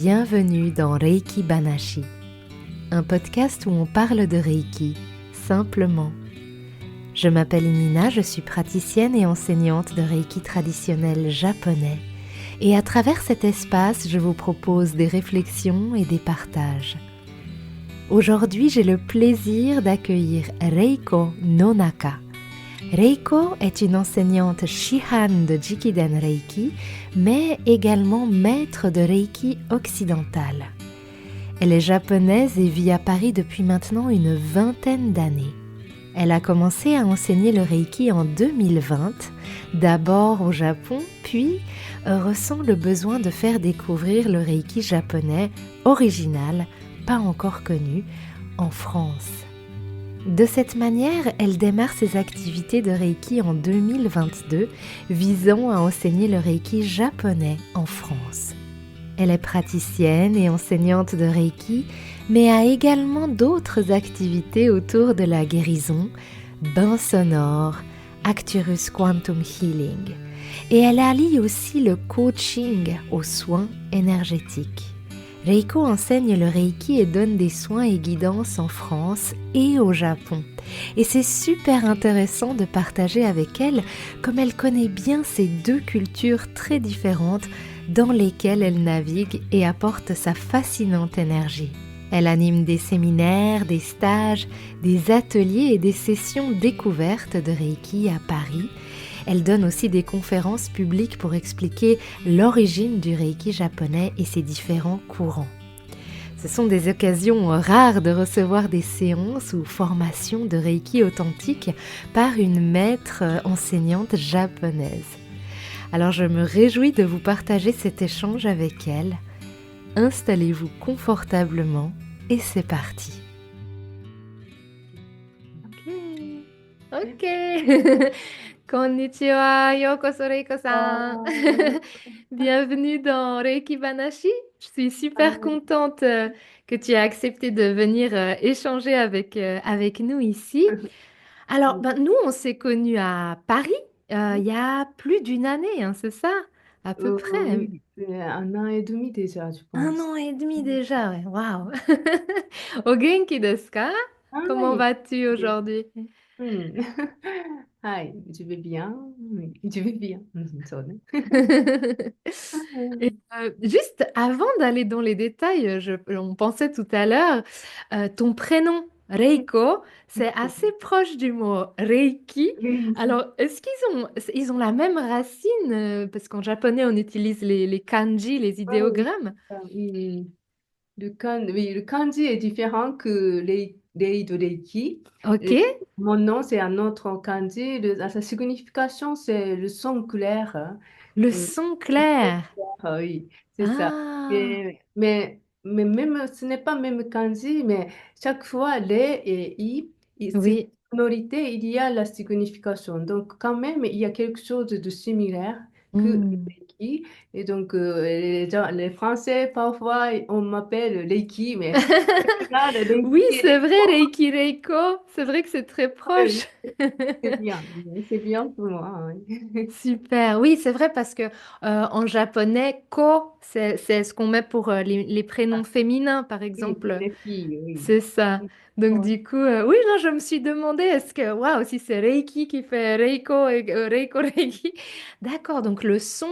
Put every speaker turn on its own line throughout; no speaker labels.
Bienvenue dans Reiki Banashi, un podcast où on parle de Reiki, simplement. Je m'appelle Nina, je suis praticienne et enseignante de Reiki traditionnel japonais. Et à travers cet espace, je vous propose des réflexions et des partages. Aujourd'hui, j'ai le plaisir d'accueillir Reiko Nonaka. Reiko est une enseignante Shihan de Jikiden Reiki, mais également maître de Reiki occidental. Elle est japonaise et vit à Paris depuis maintenant une vingtaine d'années. Elle a commencé à enseigner le Reiki en 2020, d'abord au Japon, puis ressent le besoin de faire découvrir le Reiki japonais original, pas encore connu, en France. De cette manière, elle démarre ses activités de Reiki en 2022, visant à enseigner le Reiki japonais en France. Elle est praticienne et enseignante de Reiki, mais a également d'autres activités autour de la guérison, bains sonores, Acturus Quantum Healing. Et elle allie aussi le coaching aux soins énergétiques. Reiko enseigne le Reiki et donne des soins et guidances en France et au Japon. Et c'est super intéressant de partager avec elle comme elle connaît bien ces deux cultures très différentes dans lesquelles elle navigue et apporte sa fascinante énergie. Elle anime des séminaires, des stages, des ateliers et des sessions découvertes de Reiki à Paris. Elle donne aussi des conférences publiques pour expliquer l'origine du Reiki japonais et ses différents courants. Ce sont des occasions rares de recevoir des séances ou formations de Reiki authentique par une maître enseignante japonaise. Alors je me réjouis de vous partager cet échange avec elle. Installez-vous confortablement et c'est parti. Ok. Konnichiwa, yokoso Reiko-san. Bienvenue dans Reiki Banashi. Je suis super contente que tu aies accepté de venir échanger avec nous ici. Alors, nous, on s'est connus à Paris il y a plus d'une année, hein, c'est ça? À peu près.
Oui, c'est 1 an et demi déjà, je
1 an et demi
pense.
déjà, ouais. Waouh. O genki desu ka? Comment
はい。
vas-tu aujourd'hui?
うん。はい。je vais bien. Oui, je vais bien.そうね。
Et, juste avant d'aller dans les détails, on pensait tout à l'heure, ton prénom Reiko, c'est assez proche du mot Reiki. Alors, est-ce qu'ils ont la même racine? Parce qu'en japonais, on utilise les kanji, les
Oui,
idéogrammes.
oui. Oui, le kanji est différent que les de Reiki.
Ok,
Et mon nom, c'est un autre kanji. Sa signification, c'est le son clair, hein.
le
Euh,
son
le son
clair.
clair, oui, c'est ça.
Ah,
Mais même, ce n'est pas même kanji, mais chaque fois, les et cette
oui.
sonorité, il y a la signification. Donc, quand même, il y a quelque chose de similaire que le
Hmm.
Reiki. Et donc, les Français, parfois, on m'appelle Reiki, mais là, le
Oui,
Reiki est
c'est vrai,
fort.
Reiki Reiko. C'est vrai que c'est très
Oui,
proche.
c'est bien pour moi. Oui.
Super, oui, c'est vrai parce que en japonais, ko, c'est ce qu'on met pour les prénoms féminins, par
Oui, pour
exemple.
les filles, oui.
C'est ça. Donc
Ouais.
du coup, oui, non, je me suis demandé, est-ce que, waouh, si c'est Reiki qui fait Reiko et Reiko Reiki. D'accord, donc le son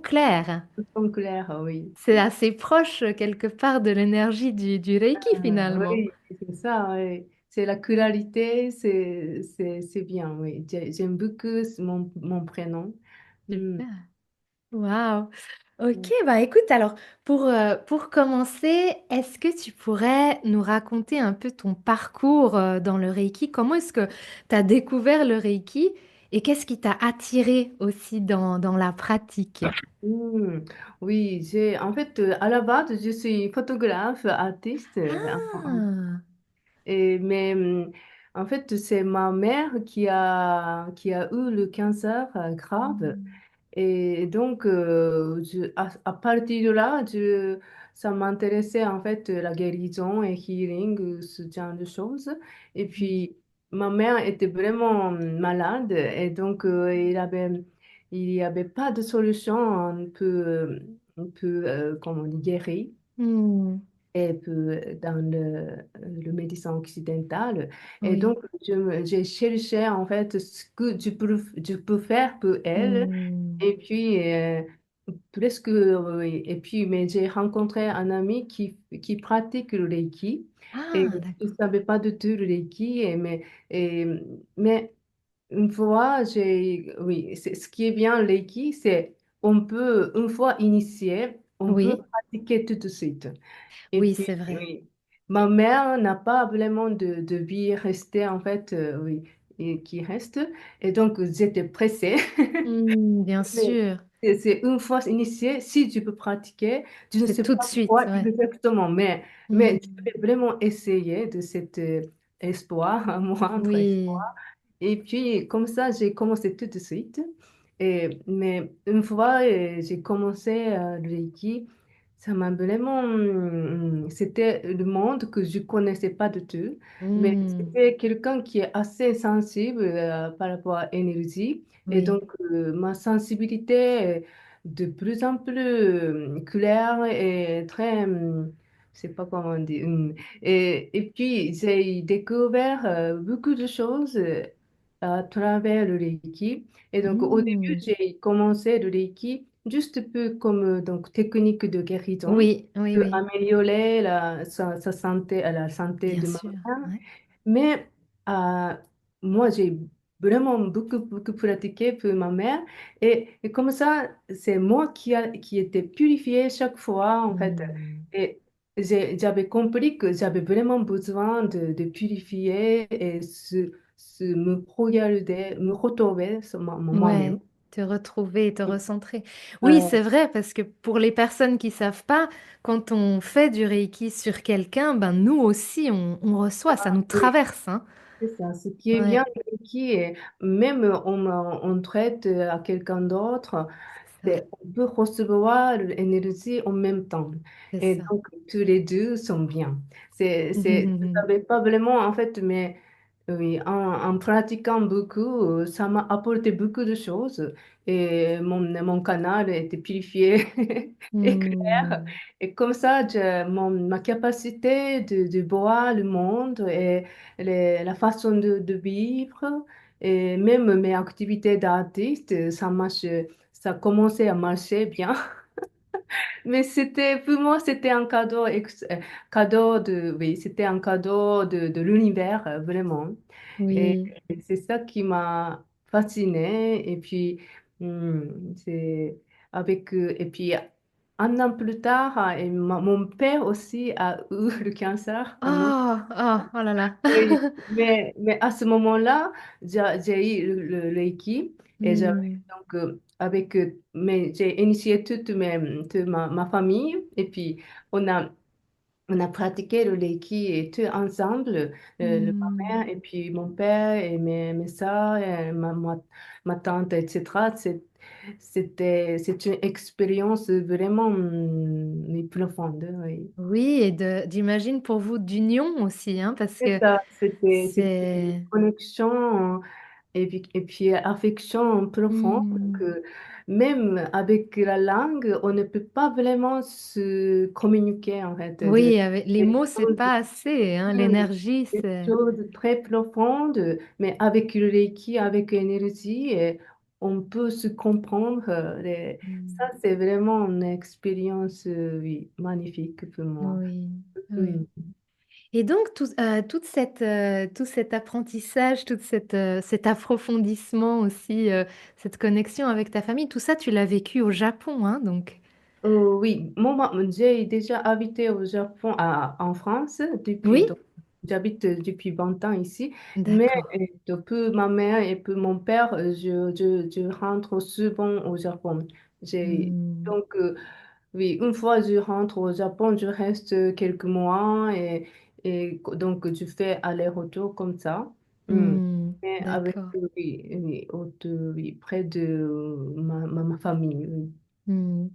clair,
Ils sont clairs, oui.
c'est assez proche quelque part de l'énergie du Reiki finalement.
Oui, c'est ça, oui. C'est la clarité, c'est bien, oui. J'aime beaucoup mon prénom. Hmm.
Super. Waouh. Ok, bah écoute, alors pour commencer, est-ce que tu pourrais nous raconter un peu ton parcours dans le Reiki? Comment est-ce que tu as découvert le Reiki et qu'est-ce qui t'a attiré aussi dans la pratique?
Hmm. Oui, en fait, à la base, je suis photographe, artiste.
Ah,
Mais en fait, c'est ma mère qui a eu le cancer grave.
hmm,
Et donc, à partir de là, ça m'intéressait en fait la guérison et healing, ce genre de choses. Et puis, ma mère était vraiment malade et donc il y avait pas de solution un peu peut, comment on dit, guérir
Hmm.
et peu dans le médecin occidental. Et
Oui.
donc, j'ai cherché en fait ce que je peux faire pour elle.
Hmm.
Et puis, presque, oui. Et puis, mais j'ai rencontré un ami qui pratique le Reiki. Et
Ah,
je ne
d'accord.
savais pas du tout le Reiki, et, mais une fois, oui, ce qui est bien le Reiki, c'est on peut, une fois initié, on peut
Oui,
pratiquer tout de suite. Et
oui,
puis,
c'est vrai.
oui, ma mère n'a pas vraiment de vie restée, en fait, oui, et qui reste. Et donc, j'étais pressée.
Hmm, bien
Mais
sûr.
c'est une fois initié, si tu peux pratiquer, je ne
C'est
sais
tout de
pas
suite,
quoi
ouais.
exactement, mais je
Hmm.
vais vraiment essayer de cet espoir, moindre
Oui.
espoir. Et puis, comme ça, j'ai commencé tout de suite. Mais une fois, j'ai commencé le Reiki, ça m'a vraiment... c'était le monde que je connaissais pas du tout. Mais
Hmm.
c'était quelqu'un qui est assez sensible par rapport à l'énergie. Et
Oui.
donc, ma sensibilité est de plus en plus claire et très... je sais pas comment dire. Et puis, j'ai découvert beaucoup de choses à travers le Reiki. Et donc, au début,
Hmm.
j'ai commencé le Reiki juste peu comme donc, technique de guérison,
Oui, oui,
pour
oui.
améliorer sa santé, la santé
Bien
de ma
sûr.
mère.
Ouais.
Mais euh, moi, j'ai vraiment beaucoup pratiqué pour ma mère. Et comme ça, c'est moi qui était purifiée chaque fois, en fait.
Hmm.
Et j'avais compris que j'avais vraiment besoin de purifier et me regarder, me retrouver sur moi-même.
Ouais, te retrouver et te recentrer. Oui,
Euh,
c'est vrai, parce que pour les personnes qui savent pas, quand on fait du Reiki sur quelqu'un, ben nous aussi, on reçoit, ça nous
oui,
traverse, hein.
c'est ça. Ce qui est bien,
Ouais,
qui est, même on traite à quelqu'un d'autre.
c'est ça,
On peut recevoir l'énergie en même temps.
c'est
Et
ça.
donc, tous les deux sont bien. Je ne savais pas vraiment, en fait, mais oui, en pratiquant beaucoup, ça m'a apporté beaucoup de choses. Et mon canal était purifié et clair.
Hmm.
Et comme ça, ma capacité de voir le monde et la façon de vivre, et même mes activités d'artiste, ça marche, ça commençait à marcher bien. Mais pour moi, c'était un cadeau, oui, c'était un cadeau de l'univers, vraiment. Et
Oui.
c'est ça qui m'a fascinée. Et puis, c'est et puis, un an plus tard, mon père aussi a eu le cancer en même.
Oh, oh, oh là là.
Oui, mais à ce moment-là, j'ai eu le Reiki et j'avais
Hmm.
donc j'ai initié toute ma famille et puis on a on a pratiqué le Reiki et tout ensemble, ma
Hmm.
mère et puis mon père et mes soeurs et ma tante, etc. C'est une expérience vraiment mais profonde, oui.
Oui, et j'imagine pour vous d'union aussi, hein, parce
C'est
que
ça, c'était une
c'est...
connexion et puis affection profonde
Hmm.
que même avec la langue, on ne peut pas vraiment se communiquer en fait.
Oui, avec les
Des
mots, c'est
choses,
pas assez, hein,
hmm,
l'énergie,
des
c'est...
choses très profondes, mais avec le Reiki, avec l'énergie, on peut se comprendre. Ça,
Hmm.
c'est vraiment une expérience oui, magnifique pour moi.
Oui,
Hmm.
oui. Et donc, tout cet apprentissage, cet approfondissement aussi, cette connexion avec ta famille, tout ça, tu l'as vécu au Japon, hein, donc.
Oui, j'ai déjà habité au Japon, en France,
Oui,
j'habite depuis 20 ans ici, mais
d'accord.
depuis ma mère et puis mon père, je rentre souvent au Japon. J'ai,
Hmm.
donc, oui, une fois je rentre au Japon, je reste quelques mois et donc je fais aller-retour comme ça. Hmm.
Hmm.
Mais avec,
D'accord.
oui, oui, oui, près de ma famille. Oui.
Hmm.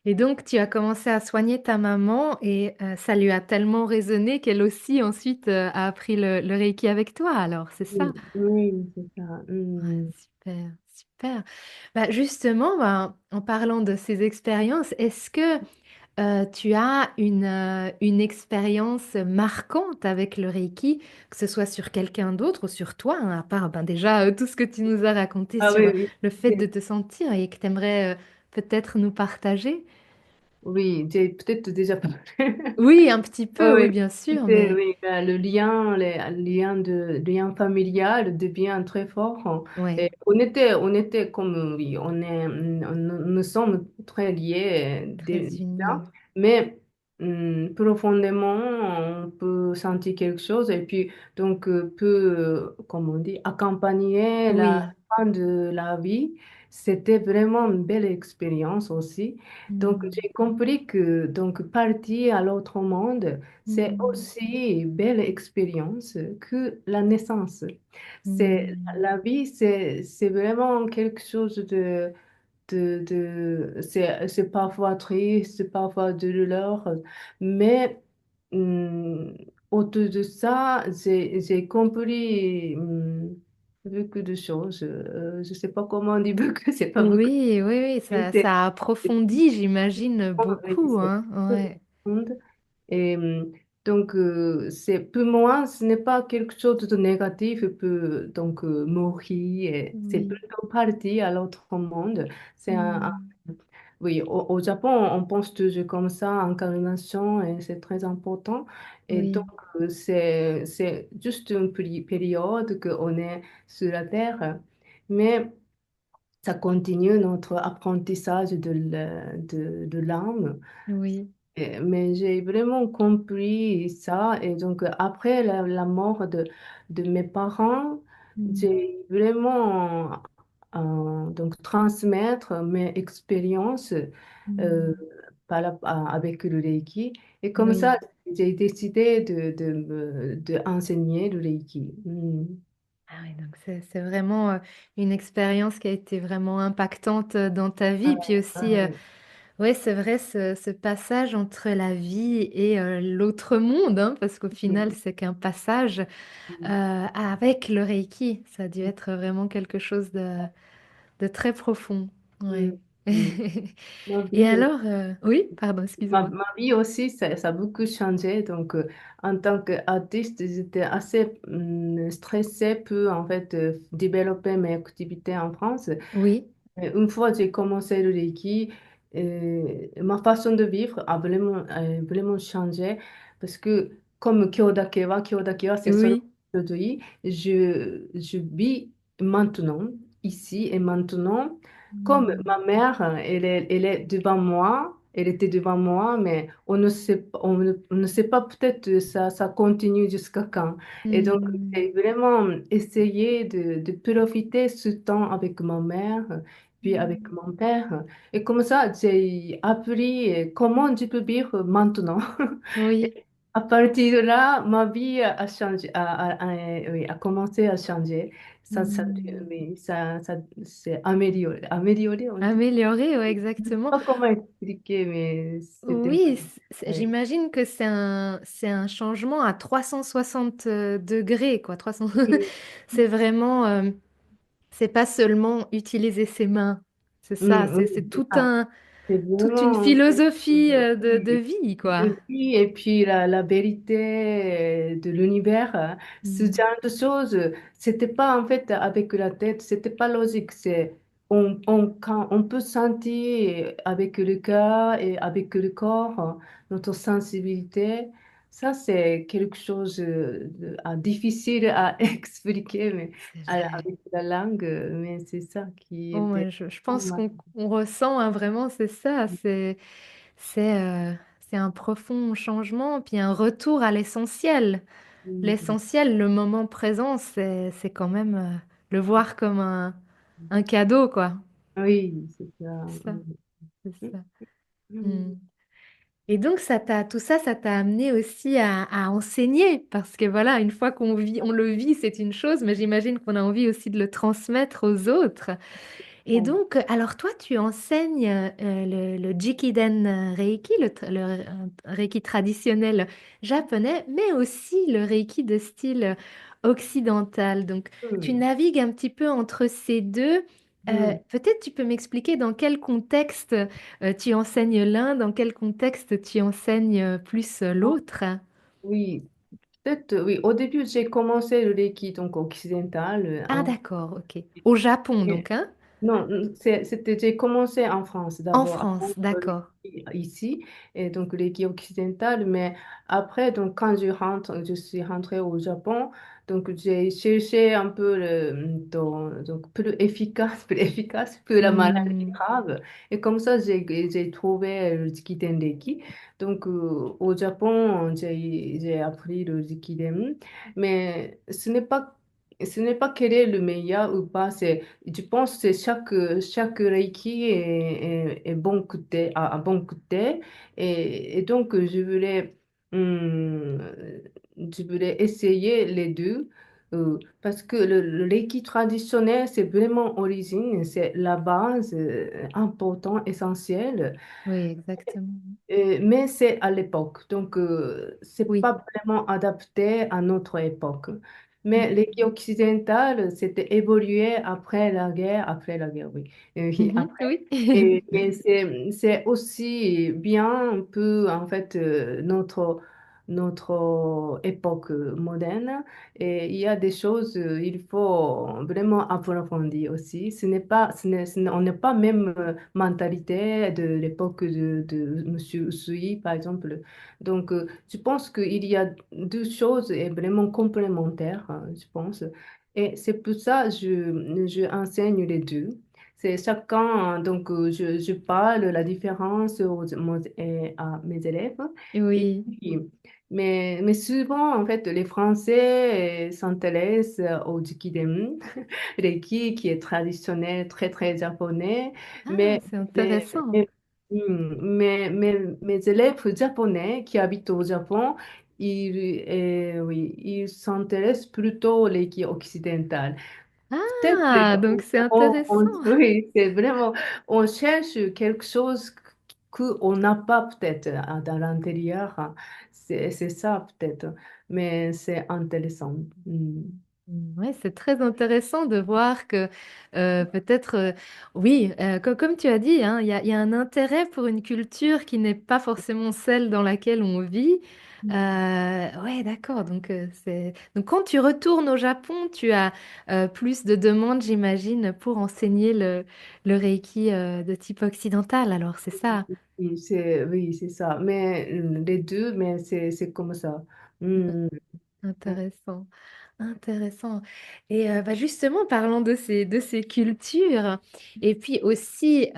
Et donc, tu as commencé à soigner ta maman et ça lui a tellement résonné qu'elle aussi ensuite a appris le Reiki avec toi, alors, c'est ça?
Oui, oui, c'est ça.
Ouais, super, super. Bah, justement, bah, en parlant de ces expériences, est-ce que tu as une expérience marquante avec le Reiki, que ce soit sur quelqu'un d'autre ou sur toi, hein, à part ben, déjà tout ce que tu nous as raconté
Ah
sur
oui, oui.
le fait de te sentir et que tu aimerais peut-être nous partager?
Oui, j'ai peut-être déjà parlé.
Oui, un petit
Oui,
peu, oui,
oui.
bien sûr,
C'est,
mais
oui, le lien, le lien familial devient très fort, hein.
ouais,
Et on était comme, oui, nous sommes très liés
très
déjà,
unis.
mais profondément, on peut sentir quelque chose et puis, donc, peut, comme on dit, accompagner la
Oui.
fin de la vie. C'était vraiment une belle expérience aussi. Donc,
Mm,
j'ai compris que donc partir à l'autre monde, c'est
mm,
aussi une belle expérience que la naissance.
mm.
La vie, c'est vraiment quelque chose c'est parfois triste, c'est parfois douleur, mais hum, autour de ça, j'ai compris beaucoup de choses. Je sais pas comment on dit beaucoup, c'est pas beaucoup.
Oui, oui, oui,
Mais
ça approfondit, j'imagine,
oui,
beaucoup,
c'est
hein,
très
ouais.
profond. Et donc, c'est pour moi, ce n'est pas quelque chose de négatif pour donc mourir. C'est
Oui.
plutôt parti à l'autre monde. C'est
Mm,
oui, au Japon, on pense toujours comme ça, incarnation, et c'est très important. Et donc,
oui,
c'est juste une période qu'on est sur la Terre, mais ça continue notre apprentissage de l'âme.
oui.
Mais j'ai vraiment compris ça. Et donc, après la mort de mes parents,
Mm,
j'ai vraiment donc transmettre mes expériences euh,
mm.
avec le Reiki. Et comme ça,
Oui.
j'ai décidé de enseigner le Reiki.
Ah oui, donc c'est vraiment une expérience qui a été vraiment impactante dans ta
Ah,
vie. Puis
ah
aussi,
ouais.
ouais, c'est vrai, ce passage entre la vie et l'autre monde, hein, parce qu'au final, c'est qu'un passage avec le Reiki. Ça a dû être vraiment quelque chose de très profond.
Mm,
Ouais.
mm. Ma
Et
vie
alors, oui, pardon, excuse-moi.
Ma vie aussi, ça a beaucoup changé. Donc, en tant qu'artiste, j'étais assez stressée pour en fait développer mes activités en France.
Oui,
Et une fois que j'ai commencé le Reiki, ma façon de vivre vraiment changé parce que comme Kyodakewa, c'est seulement
oui.
aujourd'hui, je vis maintenant, ici et maintenant, comme
Mm,
ma mère, elle est devant moi. Elle était devant moi, mais on ne sait pas, on ne sait pas peut-être ça continue jusqu'à quand. Et donc,
mm,
j'ai vraiment essayé de profiter ce temps avec ma mère puis avec
mm.
mon père. Et comme ça, j'ai appris comment je peux vivre maintenant.
Oui.
Et à partir de là, ma vie a changé, oui, a commencé à changer.
Mm.
Oui, ça s'est amélioré. Amélioré, on dit.
Améliorer, ouais,
Je ne sais
exactement.
pas comment expliquer, mais c'était...
Oui,
Oui,
j'imagine que c'est un changement à 360 degrés, quoi. 300
oui,
C'est vraiment, c'est pas seulement utiliser ses mains. C'est ça, c'est
oui, c'est ça. C'est
toute une
vraiment quelque
philosophie
chose.
de vie, quoi.
Et puis la vérité de l'univers, ce
Mm.
genre de choses, c'était pas en fait avec la tête, c'était pas logique. Quand on peut sentir avec le cœur et avec le corps notre sensibilité. Ça, c'est quelque chose difficile à expliquer mais,
C'est vrai.
avec la langue, mais c'est ça qui
Bon,
était
ouais, je
pas
pense
mal.
qu'on ressent hein, vraiment, c'est ça. C'est un profond changement, puis un retour à l'essentiel.
Mm.
L'essentiel, le moment présent, c'est quand même le voir comme un cadeau, quoi.
Oui, c'est ça.
C'est ça, c'est
Mm.
ça. Hmm.
Mm.
Et donc, tout ça, ça t'a amené aussi à enseigner, parce que voilà, une fois on le vit, c'est une chose, mais j'imagine qu'on a envie aussi de le transmettre aux autres. Et donc, alors toi, tu enseignes le Jikiden Reiki, Reiki traditionnel japonais, mais aussi le Reiki de style occidental. Donc, tu
Hmm.
navigues un petit peu entre ces deux.
Hmm.
Peut-être tu peux m'expliquer dans quel contexte tu enseignes l'un, dans quel contexte tu enseignes plus l'autre.
Oui, peut-être, oui. Au début, j'ai commencé le Reiki donc occidental.
Ah, d'accord, ok. Au Japon, donc, hein?
Non, j'ai commencé en France
En
d'abord, avant
France, d'accord.
ici, et donc l'équipe occidentale, mais après, donc quand je suis rentrée au Japon, donc j'ai cherché un peu donc plus efficace, plus efficace, plus la maladie
Hmm,
grave, et comme ça, j'ai trouvé le Jikiden Reiki. Donc au Japon, j'ai appris le Jikiden, mais ce n'est pas quel est le meilleur ou pas, je pense que chaque Reiki est bon côté, a un bon côté. Et donc, hum, je voulais essayer les deux. Parce que le Reiki traditionnel, c'est vraiment origine, c'est la base importante, essentielle.
oui, exactement.
Mais c'est à l'époque, donc c'est
Oui.
pas vraiment adapté à notre époque. Mais
Mhm.
l'équipe occidentale, c'était évolué après la guerre, oui. Oui,
Mhm,
après.
oui.
Mais c'est aussi bien un peu, en fait, notre époque moderne. Et il y a des choses, il faut vraiment approfondir aussi. On n'est pas même mentalité de l'époque de Monsieur Usui, par exemple. Donc, je pense qu'il y a deux choses et vraiment complémentaires, hein, je pense. Et c'est pour ça que je enseigne les deux. C'est chacun, hein, donc je parle la différence à mes élèves. Et
Oui.
puis, mais souvent, en fait, les Français s'intéressent au Jikiden, Reiki, qui est traditionnel, très, très japonais.
Ah,
Mais,
c'est
mais,
intéressant.
mes élèves japonais qui habitent au Japon, oui, ils s'intéressent plutôt aux Reiki occidental. Peut-être,
Ah, donc c'est intéressant.
oui, c'est vraiment, on cherche quelque chose qu'on n'a pas peut-être dans l'intérieur, hein. C'est ça peut-être, mais c'est intéressant. Mm.
Ouais, c'est très intéressant de voir que peut-être, oui, comme tu as dit, hein, il y a un intérêt pour une culture qui n'est pas forcément celle dans laquelle on vit. Ouais, d'accord. Donc quand tu retournes au Japon, tu as plus de demandes, j'imagine, pour enseigner le Reiki de type occidental. Alors, c'est ça.
Oui, c'est ça. Mais les deux, mais c'est comme ça. Mm.
Intéressant. Intéressant. Et bah, justement, parlant de ces cultures, et puis aussi,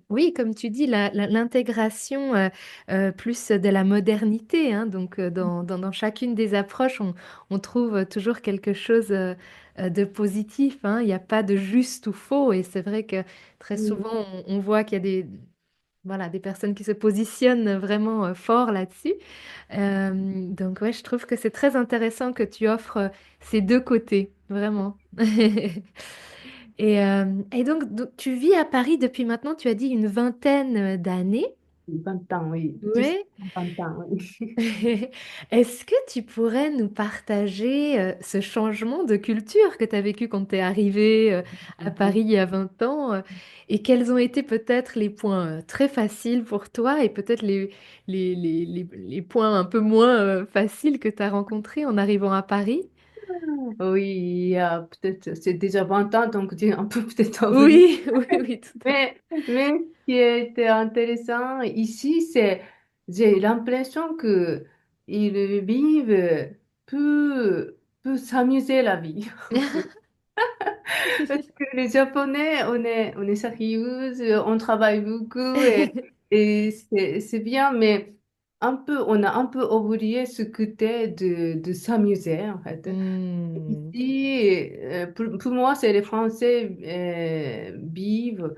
oui, comme tu dis, l'intégration plus de la modernité, hein, donc dans chacune des approches, on trouve toujours quelque chose de positif, hein. Il n'y a pas de juste ou faux, et c'est vrai que très
Mm.
souvent, on voit qu'il y a voilà, des personnes qui se positionnent vraiment fort là-dessus. Donc ouais, je trouve que c'est très intéressant que tu offres ces deux côtés, vraiment. Et donc, tu vis à Paris depuis maintenant, tu as dit une vingtaine d'années.
20 ans, oui. 10,
Ouais.
20 ans, oui.
Est-ce que tu pourrais nous partager ce changement de culture que tu as vécu quand tu es arrivé à Paris il y a 20 ans et quels ont été peut-être les points très faciles pour toi et peut-être les points un peu moins faciles que tu as rencontrés en arrivant à Paris?
Oui, il y a peut-être, c'est déjà 20 ans, donc j'ai un peu peut-être oublié.
Oui, oui, oui, tout à fait.
Mais ce qui était intéressant ici, j'ai l'impression que ils vivent peu s'amuser la vie. Parce que les Japonais, on est sérieux, on travaille beaucoup et c'est bien, mais on a un peu oublié ce côté de s'amuser, en fait.
Hmm.
Ici, pour moi, c'est les Français vivent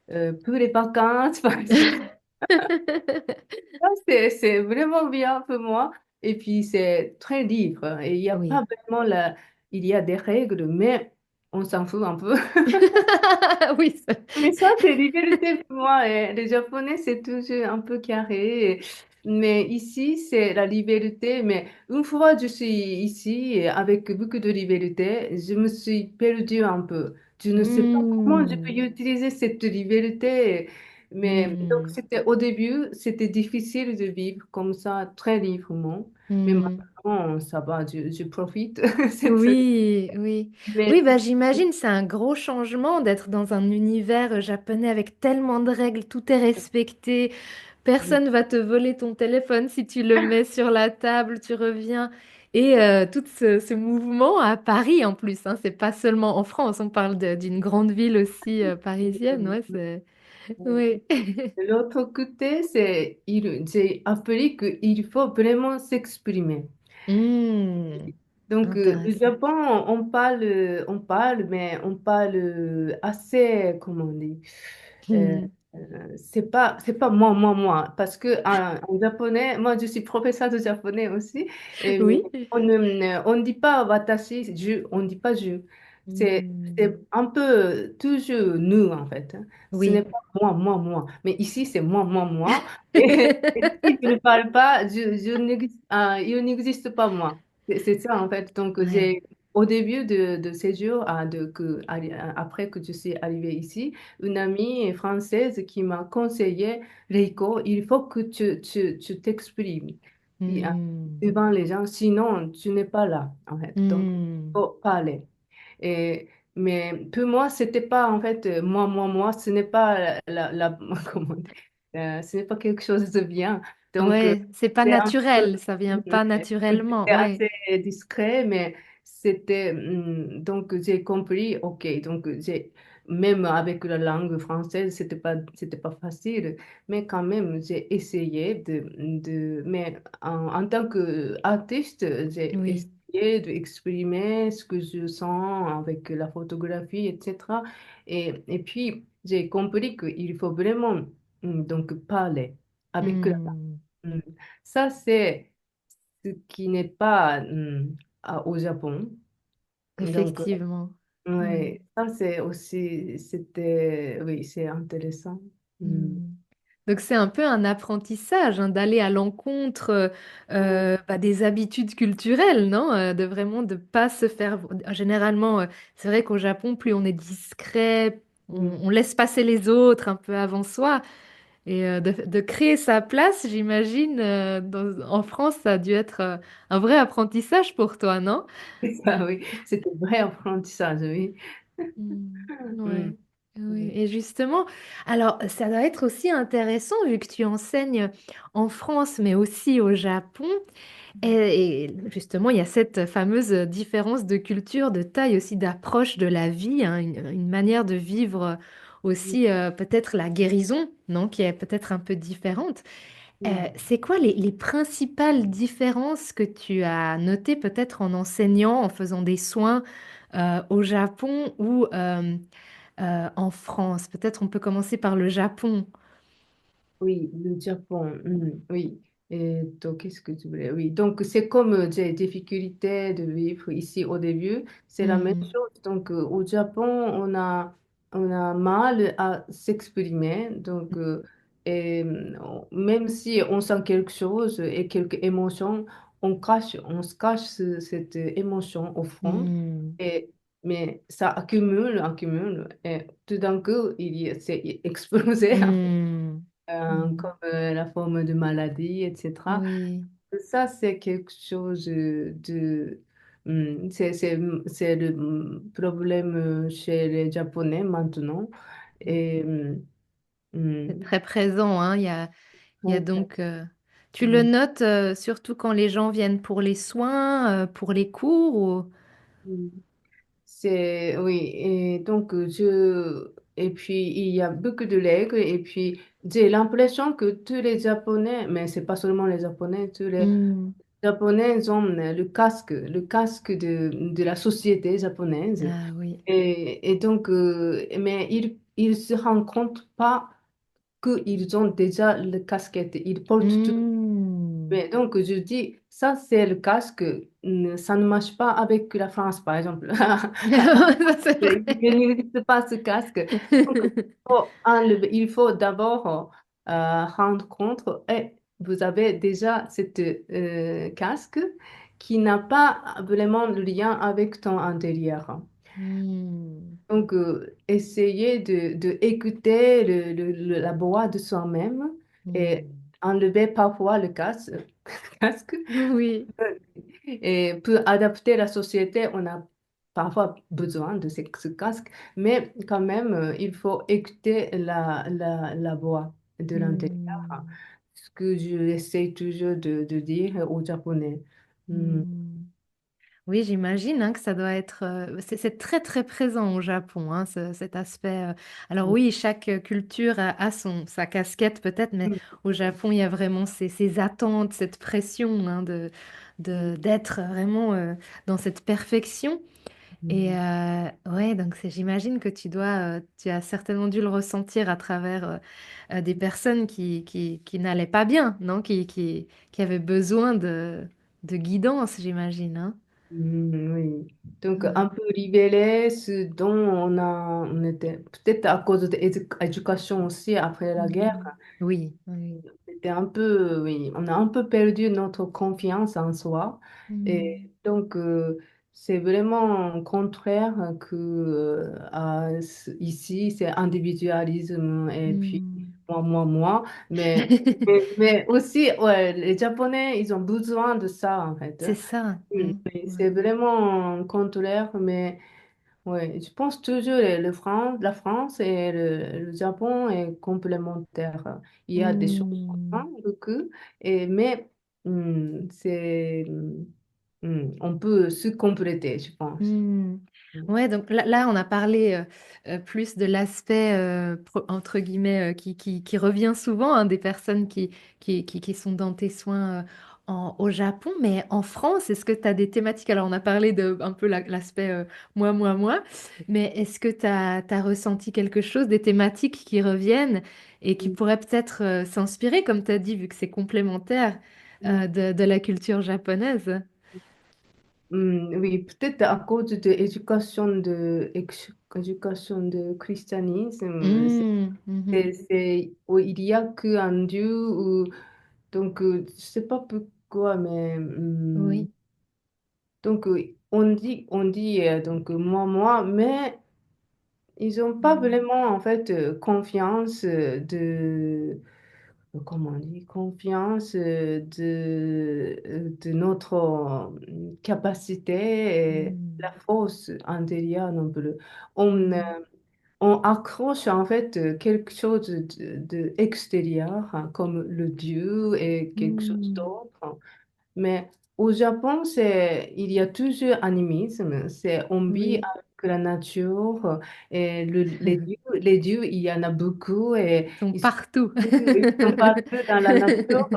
peu les vacances, par exemple. C'est vraiment bien pour moi. Et puis, c'est très libre. Et il y a pas
Oui.
vraiment il y a des règles, mais on s'en fout un peu.
Oui,
Mais ça, c'est liberté pour moi. Et les Japonais, c'est toujours un peu carré. Mais ici, c'est la liberté. Mais une fois que je suis ici, et avec beaucoup de liberté, je me suis perdue un peu. Je ne sais pas comment je peux
Hmm.
utiliser cette liberté. Mais donc,
Hmm.
au début, c'était difficile de vivre comme ça, très librement. Mais
Hmm.
maintenant, ça va, je profite.
Oui, oui. Oui,
Mais,
bah, j'imagine c'est un gros changement d'être dans un univers japonais avec tellement de règles, tout est respecté, personne va te voler ton téléphone si tu le mets sur la table, tu reviens. Et tout ce mouvement à Paris en plus, hein, c'est pas seulement en France, on parle d'une grande ville aussi parisienne, ouais, c'est... Oui.
de l'autre côté, j'ai appris qu'il faut vraiment s'exprimer.
Hmm,
Donc, le
intéressant.
Japon, mais on parle assez, comment on dit, euh,
Hmm.
c'est pas moi, parce que en japonais, moi je suis professeur de japonais aussi, et
Oui.
on ne dit pas watashi, je, on ne dit pas je.
Hmm.
C'est un peu toujours nous en fait, hein. Ce n'est
Oui.
pas moi. Mais ici, c'est moi. Et si je ne parle pas, il n'existe pas moi. C'est ça en fait. Donc,
Ouais.
au début de séjour, après que je suis arrivée ici, une amie française qui m'a conseillé, Reiko, il faut que tu t'exprimes
Hmm.
devant les gens, sinon tu n'es pas là, en fait. Donc, il
Hmm.
faut parler. Et, mais pour moi, c'était pas, en fait, moi, ce n'est pas comment dire, ce n'est pas quelque chose de bien. Donc,
Ouais, c'est pas
c'est un peu,
naturel, ça vient pas naturellement,
c'était
ouais.
assez discret, mais donc j'ai compris, ok, donc même avec la langue française, c'était pas facile, mais quand même, j'ai essayé mais en tant qu'artiste, j'ai
Oui.
essayé d'exprimer ce que je sens avec la photographie, etc. Et puis, j'ai compris qu'il faut vraiment, donc, parler avec la
Hmm.
langue. Ça, c'est ce qui n'est pas au Japon. Donc,
Effectivement. Hmm.
ouais, ça c'est aussi, oui, c'est intéressant. Mm.
Hmm. Donc c'est un peu un apprentissage hein, d'aller à l'encontre
Mm.
bah, des habitudes culturelles, non? De vraiment de pas se faire. Généralement, c'est vrai qu'au Japon, plus on est discret,
Mm.
on laisse passer les autres un peu avant soi. Et de créer sa place, j'imagine, en France, ça a dû être un vrai apprentissage pour toi, non?
Ça, oui, c'est un vrai apprentissage, oui.
Mm.
Mm.
Ouais. Oui.
Mm.
Et justement, alors ça doit être aussi intéressant vu que tu enseignes en France, mais aussi au Japon. Et justement, il y a cette fameuse différence de culture, de taille aussi, d'approche de la vie, hein, une manière de vivre aussi peut-être la guérison, non, qui est peut-être un peu différente.
Mm.
C'est quoi les principales différences que tu as notées peut-être en enseignant, en faisant des soins au Japon ou en France? Peut-être on peut commencer par le Japon.
Oui, le Japon, oui. Et donc, qu'est-ce que tu voulais? Oui, donc c'est comme j'ai difficulté de vivre ici au début, c'est la même
Hmm.
chose. Donc, au Japon, on a mal à s'exprimer. Donc, même si on sent quelque chose et quelques émotions, on se cache cette émotion au fond.
Hmm.
Et, mais ça accumule. Et tout d'un coup, c'est explosé.
Hmm. Hmm.
Comme la forme de maladie, etc.
Oui.
Ça, c'est quelque chose c'est le problème chez les Japonais maintenant. Et
C'est
hum,
très présent, hein. Il y a
très, très,
donc, tu le
hum,
notes surtout quand les gens viennent pour les soins, pour les cours ou...
hum. Oui, et donc et puis il y a beaucoup de règles, et puis j'ai l'impression que tous les Japonais, mais c'est pas seulement les Japonais, tous les
Hmm.
Japonais ont le casque de la société japonaise.
Ah oui.
Et donc, mais ils se rendent compte pas qu'ils ont déjà le casquette. Ils portent tout.
Hmm.
Mais donc, je dis, ça, c'est le casque. Ça ne marche pas avec la France, par exemple.
Ça, c'est
Il
vrai.
n'existe pas ce casque. Donc, il faut d'abord rendre compte, et vous avez déjà cette casque qui n'a pas vraiment le lien avec ton intérieur.
Hmm.
Donc, essayez de écouter la voix de soi-même et
Hmm.
enlever parfois le casque, casque
Oui.
et pour adapter la société, on a parfois besoin de ce casque, mais quand même, il faut écouter la voix de l'intérieur,
Hmm.
ce que j'essaie toujours de dire aux Japonais. Hmm.
Hmm. Oui, j'imagine hein, que ça doit être... c'est très très présent au Japon, hein, cet aspect. Alors oui, chaque culture a sa casquette peut-être, mais au Japon, il y a vraiment ces attentes, cette pression hein, d'être vraiment dans cette perfection. Et
Hmm.
ouais, donc j'imagine que tu as certainement dû le ressentir à travers des personnes qui n'allaient pas bien, non? Qui avaient besoin de guidance, j'imagine, hein.
Oui. Donc, un
Mhm.
peu révéler ce dont on était, peut-être à cause de l'éducation aussi après la guerre.
Mhm. Oui, oui.
C'était un peu, oui, on a un peu perdu notre confiance en soi. Et
Mhm.
donc, c'est vraiment contraire que ici, c'est individualisme et puis
Mhm.
moi. Mais aussi, ouais, les Japonais, ils ont besoin de ça, en fait.
C'est ça, hein.
Oui,
Ouais.
c'est vraiment contraire, mais ouais, je pense toujours la France et le Japon est complémentaire. Il y a des choses
Mhm.
communes, beaucoup, mais on peut se compléter, je pense.
Hmm. Ouais, donc là, on a parlé plus de l'aspect, entre guillemets, qui revient souvent, hein, des personnes qui sont dans tes soins au Japon, mais en France, est-ce que tu as des thématiques? Alors, on a parlé de un peu l'aspect moi, mais est-ce que tu as ressenti quelque chose, des thématiques qui reviennent et qui pourraient peut-être s'inspirer, comme tu as dit, vu que c'est complémentaire de la culture japonaise?
Oui, peut-être à cause de éducation de christianisme,
Hmm, mhm.
où il y a qu'un Dieu, donc je sais pas pourquoi, mais
Oui.
donc on dit donc moi, mais ils n'ont pas
Hmm.
vraiment en fait confiance comment on dit, confiance de notre capacité et la
Hmm.
force intérieure non plus. On,
Hmm.
on accroche en fait quelque chose de extérieur, hein, comme le Dieu et quelque chose
Hmm.
d'autre. Mais au Japon, il y a toujours animisme. On vit
Oui.
avec la nature et les dieux, il y en a beaucoup et
Ils sont
ils sont,
partout.
ils sont partout dans la nature.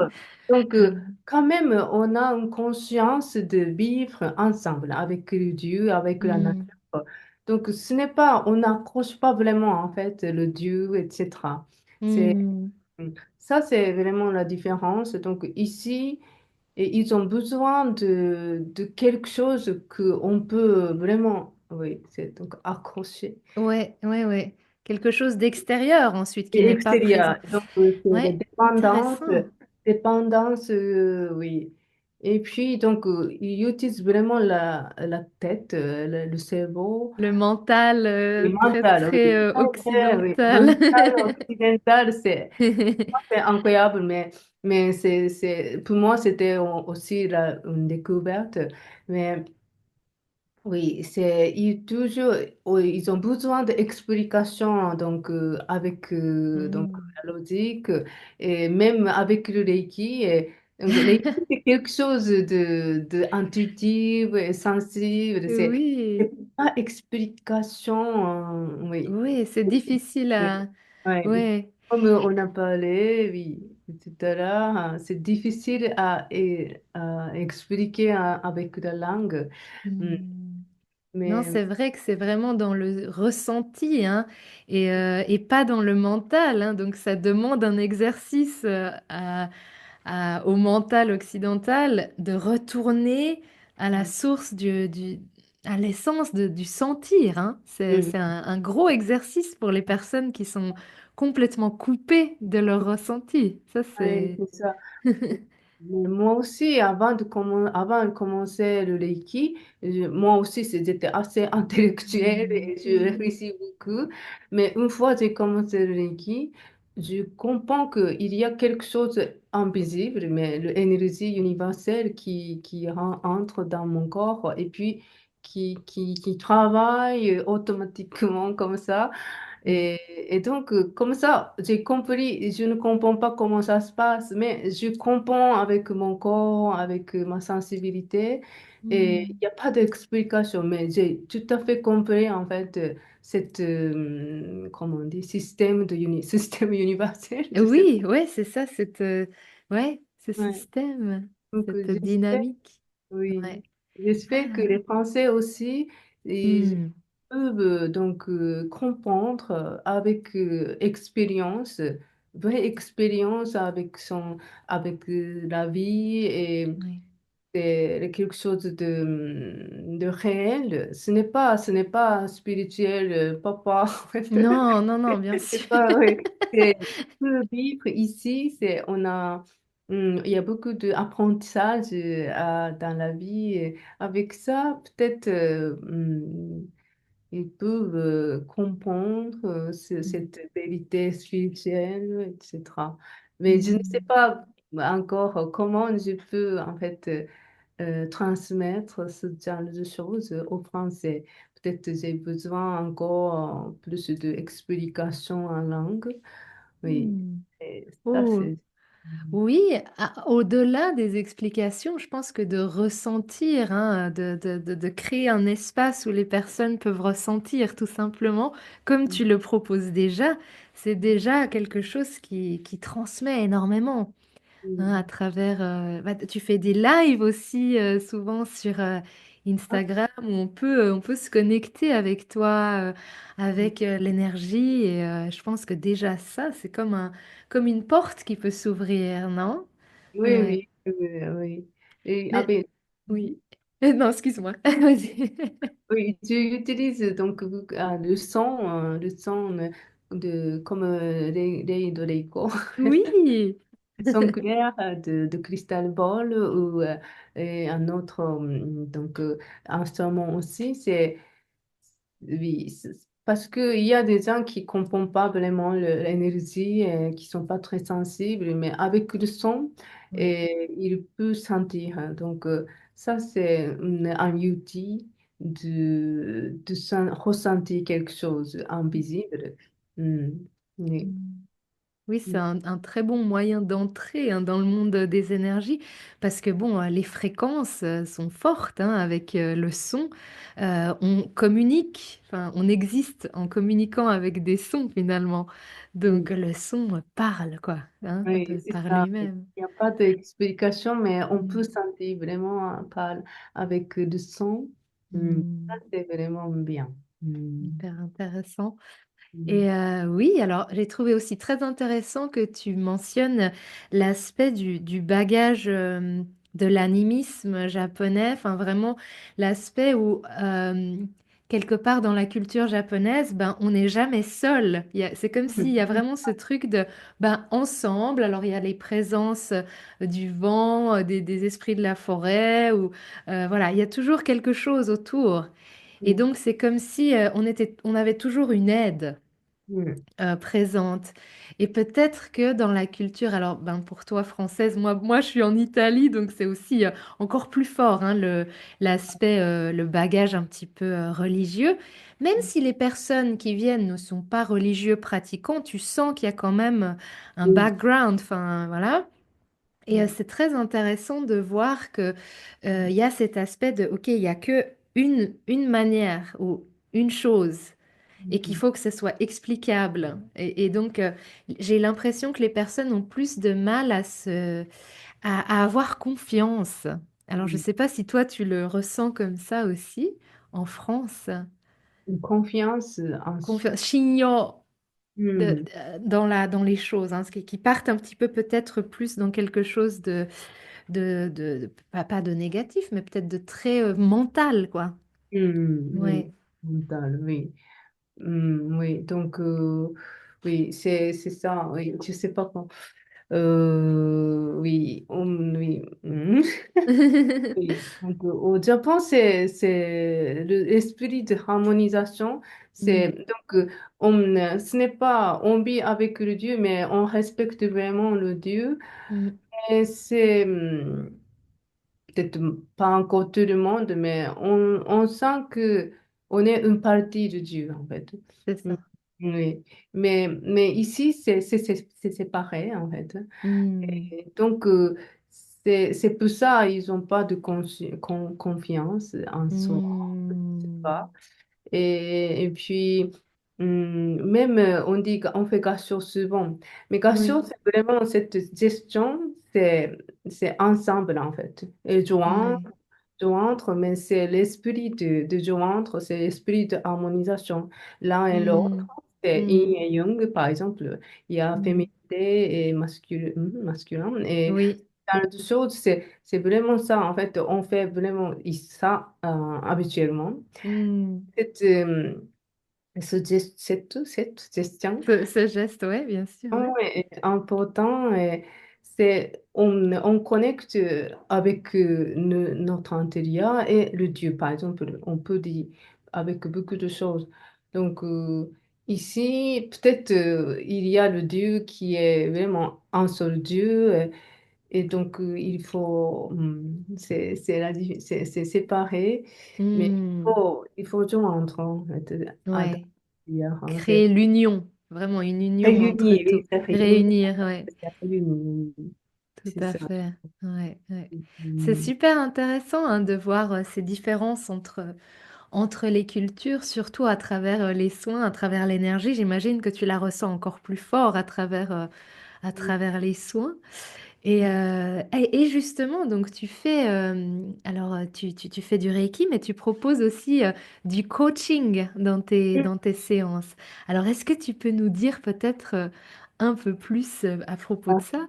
Donc,
Hmm.
quand même, on a une conscience de vivre ensemble avec le Dieu, avec la nature.
Hmm.
Donc, ce n'est pas, on n'accroche pas vraiment en fait le Dieu, etc. C'est,
Hmm.
ça, c'est vraiment la différence. Donc, ici, et ils ont besoin de quelque chose qu'on peut vraiment, oui, c'est donc accrocher.
Ouais. Quelque chose d'extérieur ensuite qui
Et
n'est pas présent.
extérieur, donc c'est la
Ouais,
dépendance,
intéressant.
oui. Et puis, donc, ils utilisent vraiment la tête, le cerveau.
Le mental
Le
très
mental,
très
oui. Oui.
occidental.
Mental occidental, c'est incroyable, mais pour moi, c'était aussi une découverte. Mais oui, ils ont besoin d'explications, donc, avec donc,
Hmm.
la logique, et même avec le Reiki. Donc, Reiki, c'est quelque chose de intuitif et sensible. C'est
Oui,
pas explication, oui.
oui, c'est difficile à...
Ouais.
Ouais.
Comme on a parlé, oui, tout à l'heure, c'est difficile à expliquer avec la langue. Mm.
Hmm. Non,
Mais
c'est vrai que c'est vraiment dans le ressenti, hein, et pas dans le mental, hein, donc ça demande un exercice au mental occidental de retourner à la source à l'essence du sentir, hein. C'est
Mm.
un gros exercice pour les personnes qui sont complètement coupées de leur ressenti. Ça,
Oui,
c'est...
c'est ça. Mais moi aussi, avant de commencer le Reiki, moi aussi, j'étais assez intellectuelle
Hmm.
et je réfléchis beaucoup. Mais une fois que j'ai commencé le Reiki, je comprends qu'il y a quelque chose d'invisible, mais l'énergie universelle qui entre dans mon corps et puis qui travaille automatiquement comme ça.
Hmm.
Et donc, comme ça, j'ai compris, je ne comprends pas comment ça se passe, mais je comprends avec mon corps, avec ma sensibilité, et il
Hmm.
n'y a pas d'explication, mais j'ai tout à fait compris, en fait, comment on dit, système universel, je sais
Oui,
pas.
ouais, c'est ça, ouais, ce
Ouais.
système,
Donc,
cette
j'espère,
dynamique.
oui,
Ouais.
j'espère que
Ah.
les Français aussi, ils
Hmm.
peuvent donc comprendre avec expérience, vraie expérience avec la vie et
Ouais.
c'est quelque chose de réel. Ce n'est pas spirituel, papa. En fait.
Non, non, non, bien sûr.
C'est pas, oui. C'est peut vivre ici. Il y a beaucoup d'apprentissage dans la vie. Et avec ça, peut-être ils peuvent comprendre cette vérité spirituelle, etc. Mais je ne sais
Hmm.
pas encore comment je peux en fait transmettre ce genre de choses aux Français. Peut-être que j'ai besoin encore plus d'explications en langue. Oui,
Hmm.
et ça
Oh,
c'est...
oui, au-delà des explications, je pense que de ressentir, hein, de créer un espace où les personnes peuvent ressentir tout simplement, comme tu le proposes déjà, c'est déjà quelque chose qui transmet énormément. Hein, à travers, bah, tu fais des lives aussi souvent sur Instagram où on peut se connecter avec toi, avec l'énergie et je pense que déjà ça, c'est comme une porte qui peut s'ouvrir, non?
Oui,
Ouais.
oui, oui, oui. Et, ah,
Mais
ben,
oui. Non, excuse-moi. Vas-y.
oui, tu utilises donc le son comme de Reiko.
Oui.
Son clair de Crystal Ball ou et un autre instrument aussi, oui, parce qu'il y a des gens qui ne comprennent pas vraiment l'énergie, et qui ne sont pas très sensibles, mais avec le son,
Oui.
ils peuvent sentir. Hein. Donc, ça, c'est un outil ressentir quelque chose invisible. Hmm. Oui.
Oui, c'est un très bon moyen d'entrer hein, dans le monde des énergies parce que bon, les fréquences sont fortes hein, avec le son. On communique, enfin, on existe en communiquant avec des sons finalement. Donc
Oui.
le son parle quoi, hein,
Oui, c'est
par
ça. Il
lui-même.
n'y a pas d'explication, mais on peut
Mm.
sentir vraiment avec le son. Ça,
Mm.
c'est vraiment bien.
Hyper intéressant.
Mm.
Et oui, alors j'ai trouvé aussi très intéressant que tu mentionnes l'aspect du bagage de l'animisme japonais, enfin vraiment l'aspect où quelque part dans la culture japonaise, ben, on n'est jamais seul. C'est comme s'il y a vraiment ce truc de ben, ensemble, alors il y a les présences du vent, des esprits de la forêt, ou voilà, il y a toujours quelque chose autour. Et
Mm.
donc c'est comme si on avait toujours une aide
Mm.
présente. Et peut-être que dans la culture, alors ben, pour toi française, moi je suis en Italie, donc c'est aussi encore plus fort, hein, l'aspect, le bagage un petit peu religieux. Même si les personnes qui viennent ne sont pas religieux pratiquants, tu sens qu'il y a quand même un
Oui.
background, enfin voilà. Et
Mm.
c'est très intéressant de voir que il y a cet aspect de, OK, il y a que une manière ou une chose et qu'il
Mm.
faut que ce soit explicable. Et donc, j'ai l'impression que les personnes ont plus de mal à avoir confiance. Alors, je ne
Mm.
sais pas si toi, tu le ressens comme ça aussi en France.
Une confiance en soi.
Confiance. Chignon.
Hmm.
dans les choses, hein, qui partent un petit peu peut-être plus dans quelque chose pas de négatif, mais peut-être de très mental, quoi.
Oui,
Ouais.
mental, oui. Oui, donc, oui, c'est ça, oui, je sais pas quand. Oui, oui. Oui. Donc, au Japon, c'est l'esprit de harmonisation. C'est,
Mm,
donc, ce n'est pas, on vit avec le Dieu, mais on respecte vraiment le Dieu.
mm,
Et c'est, peut-être pas encore tout le monde, mais on sent que on est une partie de Dieu, en fait.
c'est
Mm.
ça.
Oui. Mais ici, c'est séparé, en fait.
Mm,
Et donc, c'est pour ça ils n'ont pas de confiance en soi. Je sais
mm,
pas. Et puis, même, on dit qu'on fait Gasho souvent. Mais Gasho,
oui,
c'est vraiment cette gestion, c'est ensemble, en fait. Et
ouais.
joindre, mais c'est l'esprit de joindre, c'est l'esprit de harmonisation. L'un et l'autre,
Mm,
c'est
mm,
yin et yang, par exemple. Il y a
mm,
féminité et masculin. Et
oui.
dans de choses, c'est vraiment ça. En fait, on fait vraiment ça habituellement.
Mm.
Cette, cette gestion
Ce geste, ouais, bien sûr, ouais.
est important. Et on connecte avec notre intérieur et le Dieu, par exemple. On peut dire avec beaucoup de choses. Donc, ici, peut-être il y a le Dieu qui est vraiment un seul Dieu. Et donc, c'est séparé, mais
Mm,
il faut joindre, en fait, à
ouais.
l'intérieur, hein,
Créer l'union, vraiment une union entre
réunir,
tout.
oui, c'est réunir,
Réunir, ouais.
c'est réunir,
Tout
c'est
à
ça.
fait. Ouais, ouais. C'est
Mm.
super intéressant hein, de voir ces différences entre les cultures, surtout à travers les soins, à travers l'énergie. J'imagine que tu la ressens encore plus fort à travers les soins. Et justement, donc tu fais, alors tu fais du Reiki, mais tu proposes aussi du coaching dans tes séances. Alors, est-ce que tu peux nous dire peut-être un peu plus à propos de ça?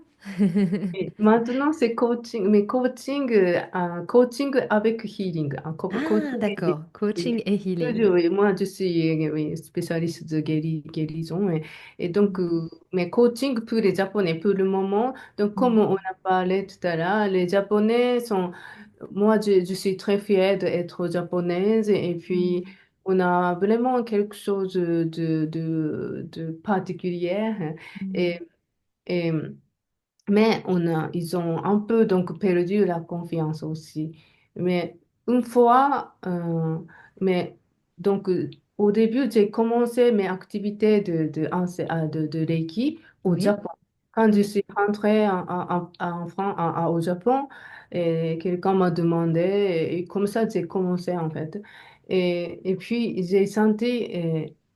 Et maintenant, c'est coaching, mais coaching avec healing.
Ah,
Coaching et healing.
d'accord.
Oui.
Coaching et healing.
Oui, moi, je suis oui, spécialiste de guérison. Et donc,
Mm,
mais coaching pour les Japonais pour le moment. Donc, comme
mm,
on a parlé tout à l'heure, les Japonais sont. Moi, je suis très fière d'être japonaise. Et puis,
mm,
on a vraiment quelque chose de particulier.
mm.
Et. Et mais ils ont un peu donc perdu la confiance aussi. Mais une fois, mais donc au début, j'ai commencé mes activités de Reiki au
Oui.
Japon. Quand je
Mm,
suis rentrée au Japon, et quelqu'un m'a demandé, et comme ça, j'ai commencé en fait. Et puis, j'ai senti,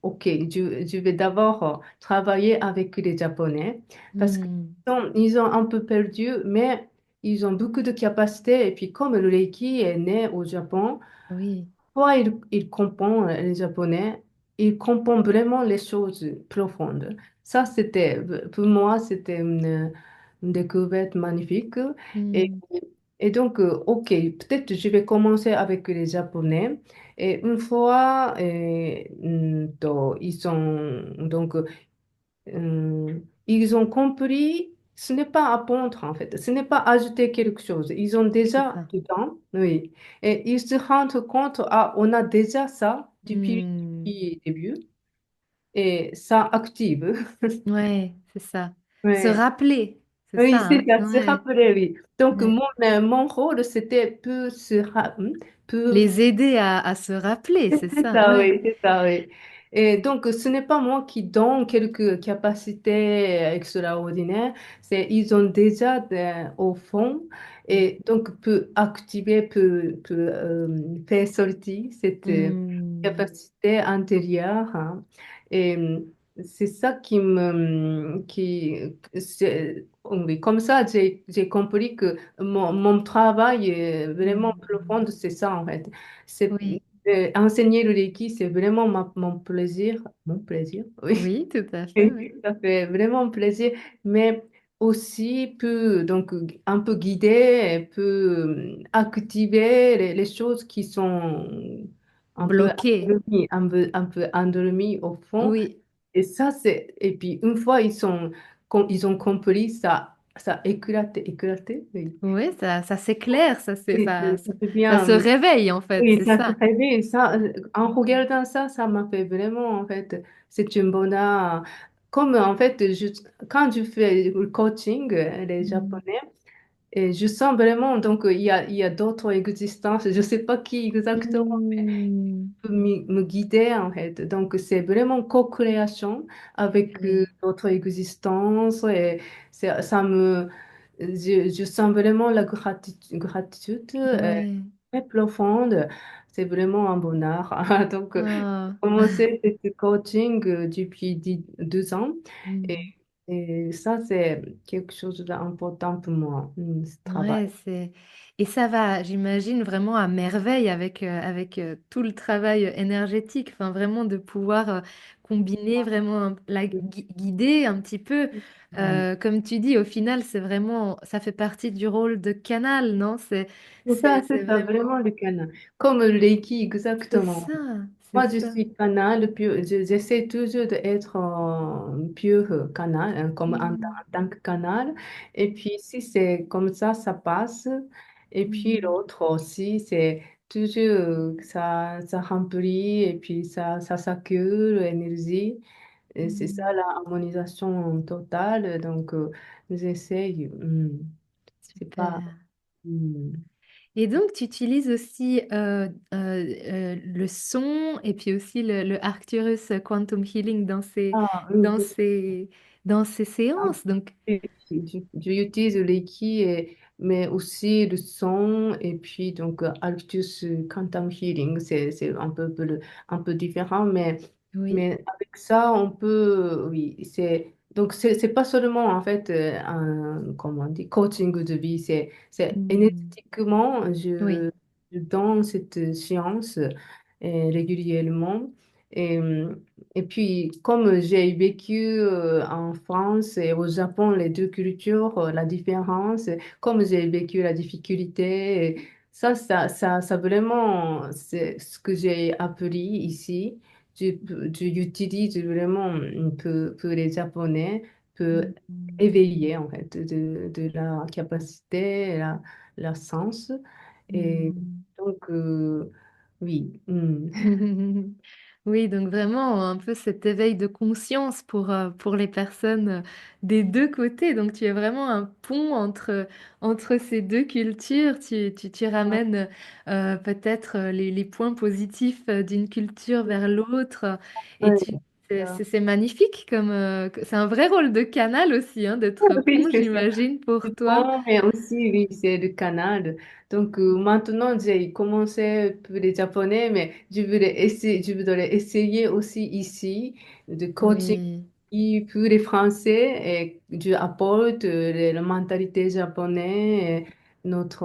OK, je vais d'abord travailler avec les Japonais parce que
mm.
ils ont un peu perdu, mais ils ont beaucoup de capacités. Et puis, comme le Reiki est né au Japon,
Oui,
soit il comprend les Japonais, il comprend vraiment les choses profondes. Ça, pour moi, c'était une découverte magnifique. Et,
mm,
et donc, OK, peut-être je vais commencer avec les Japonais. Et une fois, ils sont donc ils ont compris, ce n'est pas apprendre en fait, ce n'est pas ajouter quelque chose. Ils ont
c'est
déjà
ça.
dedans, oui. Et ils se rendent compte, ah, on a déjà ça
Mm.
depuis le début et ça active.
Ouais, c'est ça. Se
Ouais.
rappeler, c'est
Oui,
ça,
c'est
hein?
ça, se
Ouais,
rappeler, oui. Donc,
ouais.
mon rôle, c'était peu
Les aider à se rappeler, c'est
c'est
ça,
ça,
ouais.
oui, c'est ça, oui. Et donc, ce n'est pas moi qui donne quelques capacités extraordinaires, ils ont déjà au fond, et donc peut activer, faire sortir cette
Mm.
capacité intérieure, hein. Et c'est ça oui, comme ça, j'ai compris que mon travail est vraiment
Mm.
profond, c'est ça en fait. C'est
Oui,
enseigner le Reiki, c'est vraiment mon plaisir. Mon plaisir, oui.
Oui, tout à fait, oui.
Oui, ça fait vraiment plaisir, mais aussi peut donc un peu guider, peut activer les choses qui sont un peu
Bloqué.
un peu endormies au fond.
Oui,
Et ça, c'est, et puis une fois ils ont compris, ça éclaté, oui.
oui, ça s'éclaire,
Oui, ça fait
ça se
bien.
réveille en fait,
Oui,
c'est
ça se
ça.
réveille. Ça, en regardant ça, ça m'a fait vraiment, en fait, c'est un bonheur. Comme, en fait, quand je fais le coaching, les
Mm.
Japonais, et je sens vraiment, donc, il y a d'autres existences. Je ne sais pas qui exactement
Mm.
peut me guider, en fait. Donc, c'est vraiment co-création avec
Oui,
d'autres existences. Et ça me, je sens vraiment la gratitude
ouais.
très profonde. C'est vraiment un bonheur. Donc,
Ah.
j'ai commencé ce coaching depuis 2 ans. Et,
Mm.
et ça, c'est quelque chose d'important pour moi, ce
Ouais,
travail.
et ça va, j'imagine vraiment à merveille avec tout le travail énergétique, enfin vraiment de pouvoir combiner vraiment guider un petit peu, comme tu dis, au final c'est vraiment, ça fait partie du rôle de canal, non? C'est
C'est ça,
vraiment,
vraiment le canal. Comme le Reiki,
c'est
exactement.
ça, c'est
Moi, je
ça.
suis canal, j'essaie toujours d'être pur canal, comme
Mm,
en tant que canal. Et puis, si c'est comme ça passe. Et puis,
mm,
l'autre aussi, c'est toujours, ça remplit et puis ça s'accueille, l'énergie. Et c'est ça,
mm.
la harmonisation totale. Donc, j'essaie. C'est pas.
Super.
hmm.
Et donc, tu utilises aussi le son et puis aussi le Arcturus Quantum Healing
Ah,
dans
oui,
ces, dans ces séances. Donc,
j'utilise l'Reiki, mais aussi le son et puis donc Altus Quantum Healing, c'est un peu différent,
oui.
mais avec ça, on peut, oui, c'est pas seulement en fait un, comment on dit, coaching de vie, c'est
Mm.
énergétiquement,
Oui.
je donne cette science régulièrement. Et, et puis, comme j'ai vécu en France et au Japon, les deux cultures, la différence, comme j'ai vécu la difficulté, et ça vraiment, c'est ce que j'ai appris ici. J'utilise vraiment pour les Japonais, pour
Mm.
éveiller en fait de la capacité, la sens. Et
Mm.
donc, oui.
Oui, donc vraiment un peu cet éveil de conscience pour les personnes des deux côtés. Donc tu es vraiment un pont entre ces deux cultures. Tu ramènes peut-être les points positifs d'une culture vers l'autre. Et
Ouais.
c'est magnifique c'est un vrai rôle de canal aussi, hein, d'être
Oui,
pont,
c'est ça.
j'imagine, pour
C'est
toi.
bon, mais aussi, oui, c'est le Canada. Donc, maintenant, j'ai commencé pour les Japonais, mais je voudrais essayer aussi ici de coaching
Oui.
pour les Français et je apporte la mentalité japonaise, et notre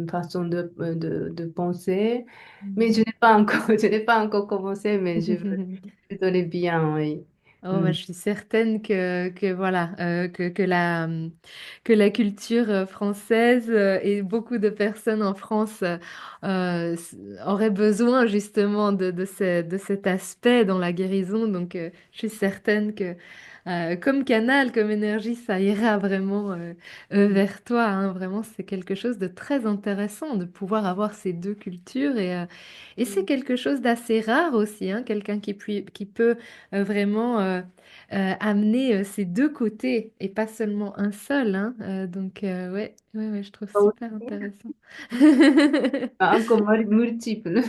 façon de penser. Mais je n'ai pas encore, je n'ai pas encore commencé, mais je voudrais bien, oui.
Oh, bah,
Mm.
je suis certaine que voilà que la culture française et beaucoup de personnes en France auraient besoin justement de cet aspect dans la guérison. Donc, je suis certaine que comme canal, comme énergie, ça ira vraiment vers toi, hein. Vraiment, c'est quelque chose de très intéressant de pouvoir avoir ces deux cultures et c'est quelque chose d'assez rare aussi, hein, quelqu'un qui peut vraiment amener ces deux côtés et pas seulement un seul, hein. Donc, ouais, je trouve super intéressant.
Encore multiple.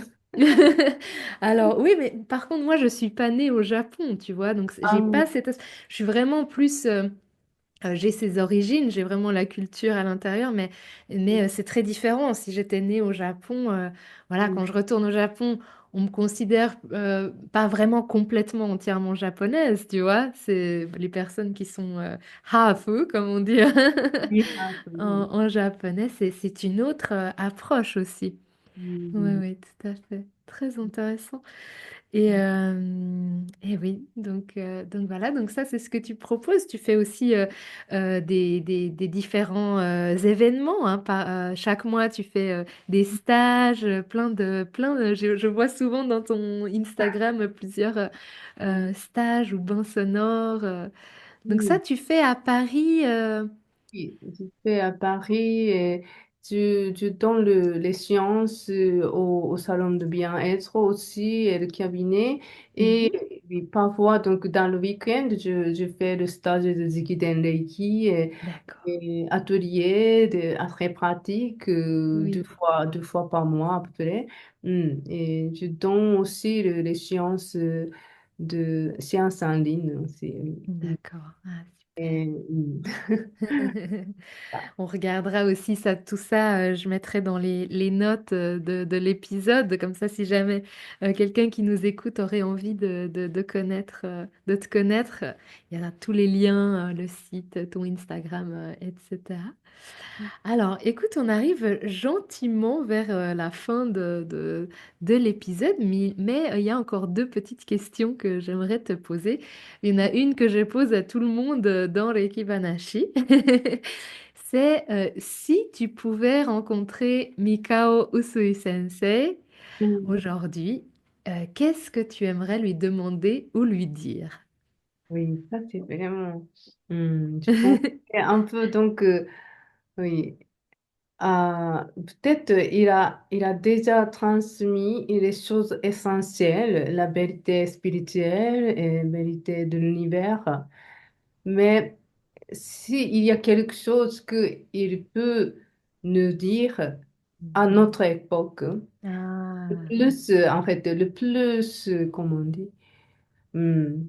Alors oui, mais par contre, moi, je suis pas née au Japon, tu vois, donc j'ai pas je suis vraiment plus j'ai ses origines, j'ai vraiment la culture à l'intérieur, mais c'est très différent. Si j'étais née au Japon, voilà, quand je retourne au Japon, on me considère pas vraiment complètement entièrement japonaise, tu vois. C'est les personnes qui sont hafu, comme on dit
Oui, ah,
en,
oui.
en japonais, c'est une autre approche aussi. Oui,
Mm.
oui, tout à fait. Très intéressant.
Mm.
Et oui, donc voilà, donc ça c'est ce que tu proposes. Tu fais aussi des différents événements, hein, chaque mois tu fais des stages, je vois souvent dans ton Instagram plusieurs stages ou bains sonores. Donc ça
Oui.
tu fais à Paris.
Oui, je fais à Paris et tu donnes les séances au salon de bien-être aussi et le cabinet.
Mhm.
Et oui, parfois, donc dans le week-end, je fais le stage de Zikiden Reiki
D'accord.
et atelier très pratique
Oui,
deux fois par mois à peu près. Et je donne aussi les séances de séances en ligne aussi. Oui.
d'accord. Ah, super.
Et,
On regardera aussi ça, tout ça, je mettrai dans les notes de l'épisode, comme ça si jamais quelqu'un qui nous écoute aurait envie de connaître, de te connaître, il y aura tous les liens, le site, ton Instagram, etc. Alors, écoute, on arrive gentiment vers la fin de l'épisode, mais il y a encore deux petites questions que j'aimerais te poser. Il y en a une que je pose à tout le monde dans Reiki Banashi. C'est si tu pouvais rencontrer Mikao Usui Sensei
Mm.
aujourd'hui, qu'est-ce que tu aimerais lui demander ou lui dire?
Oui, ça c'est vraiment, je pense, que un peu donc, oui, peut-être il a déjà transmis les choses essentielles, la vérité spirituelle et la vérité de l'univers, mais s'il y a quelque chose qu'il peut nous dire à notre époque, le
Ah,
plus, en fait, le plus, comment on dit, hmm,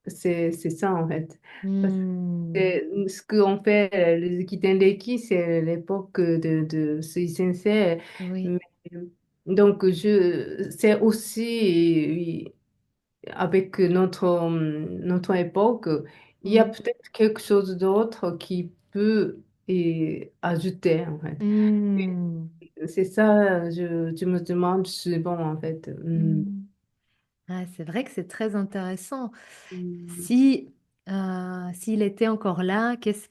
c'est ça en fait.
hmm,
Ce qu'on fait, les Kitendeki, c'est l'époque de Sui Sensei.
oui.
Mais, donc, c'est aussi, oui, avec notre époque, il y a
Oui.
peut-être quelque chose d'autre qui peut ajouter, en fait.
Hmm,
C'est ça, je me demande souvent, en fait.
hmm. Ah, c'est vrai que c'est très intéressant.
Mm.
Si, s'il était encore là, qu'est-ce